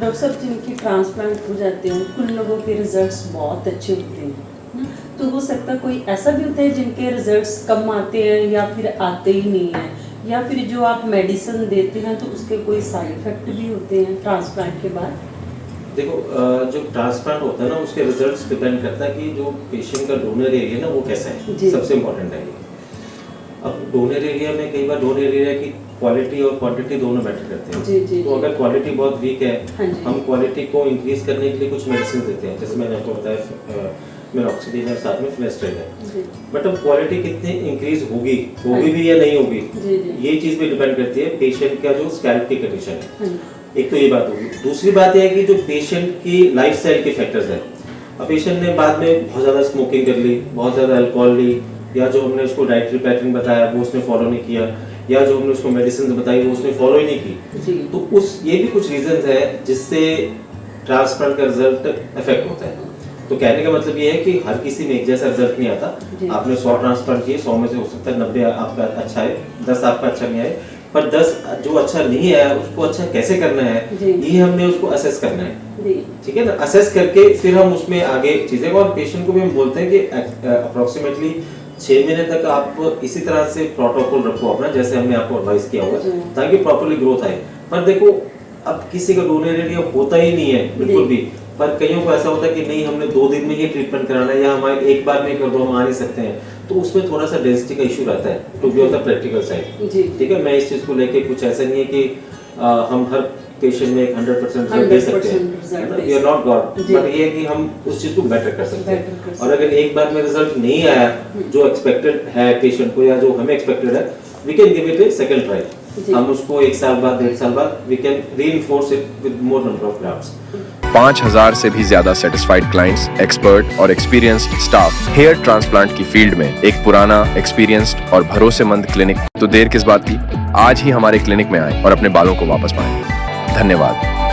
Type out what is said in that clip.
Doctor साहब जिनकी transplant हो जाते हैं कुछ लोगों के रिजल्ट्स बहुत अच्छे होते हैं तो हो सकता है कोई ऐसा भी होता है जिनके रिजल्ट्स कम आते हैं या फिर आते ही नहीं हैं, या फिर जो आप मेडिसिन देते हैं तो उसके कोई साइड इफेक्ट भी होते हैं ट्रांसप्लांट के बाद? देखो, जो ट्रांसप्लांट होता है ना उसके रिजल्ट्स डिपेंड करता है कि जो पेशेंट का डोनर एरिया है ना वो कैसा है, सबसे इम्पोर्टेंट है। अब डोनर एरिया में कई बार डोनर एरिया की क्वालिटी और क्वांटिटी दोनों मैटर करते हैं। जी, तो अगर क्वालिटी बहुत वीक है, हाँ हम क्वालिटी को इंक्रीज करने के लिए कुछ मेडिसिन देते हैं, जैसे मैंने आपको बताया मिनॉक्सिडिन है, साथ में फिनेस्ट्रेन है। बट अब क्वालिटी कितनी इंक्रीज होगी भी या नहीं होगी, ये चीज भी डिपेंड करती है पेशेंट का जो स्कैल्प की कंडीशन है। एक तो ये बात होगी। दूसरी बात यह है कि जो पेशेंट की लाइफस्टाइल के फैक्टर्स हैं। अब पेशेंट ने बाद में बहुत ज़्यादा स्मोकिंग कर ली, बहुत ज़्यादा अल्कोहल ली, या जो हमने उसको डाइटरी पैटर्न बताया वो उसने फॉलो नहीं किया, या जो हमने उसको मेडिसिन बताई वो उसने फॉलो ही नहीं की, तो ये भी कुछ रीजंस है जिससे ट्रांसप्लांट का रिजल्ट इफेक्ट होता है। तो कहने का मतलब ये है कि हर किसी में एक जैसा रिजल्ट नहीं आता। आपने 100 ट्रांसप्लांट किए, 100 में से हो सकता है 90 आपका अच्छा है, 10 आपका अच्छा नहीं आए, पर 10 जो अच्छा नहीं आया उसको अच्छा कैसे करना है ये हमने उसको असेस करना है। ठीक है ना, असेस करके फिर हम उसमें आगे चीजें, और पेशेंट को भी हम बोलते हैं कि अप्रोक्सीमेटली 6 महीने तक आप इसी तरह से प्रोटोकॉल रखो अपना, जैसे हमने आपको एडवाइस किया हुआ, ताकि प्रॉपर्ली ग्रोथ आए। पर देखो, अब किसी का डोनर एरिया होता ही नहीं है बिल्कुल भी, पर कईयों को ऐसा होता है कि नहीं हमने 2 दिन में ही ट्रीटमेंट कराना है, या हमारे एक बार में कर दो, हम आ नहीं सकते हैं, तो उसमें थोड़ा सा डेंसिटी का इशू रहता है, to be on the practical side. ठीक है, मैं इस चीज को लेके कुछ ऐसा नहीं है कि हम हर पेशेंट में 100% रिजल्ट दे सकते हैं, we are not God, but ये है कि हम उस चीज को बेटर कर सकते हैं। और अगर एक बार में रिजल्ट नहीं आया जो एक्सपेक्टेड है पेशेंट को, या जो हमें एक्सपेक्टेड है, we can give it a second try. हम उसको 1 साल बाद, 1.5 साल बाद we can reinforce it with more number of grafts. 5000 से भी ज्यादा सेटिस्फाइड क्लाइंट्स, एक्सपर्ट और एक्सपीरियंस्ड स्टाफ हेयर ट्रांसप्लांट की फील्ड में एक पुराना, एक्सपीरियंस्ड और भरोसेमंद क्लिनिक। तो देर किस बात की, आज ही हमारे क्लिनिक में आएं और अपने बालों को वापस पाएं। धन्यवाद।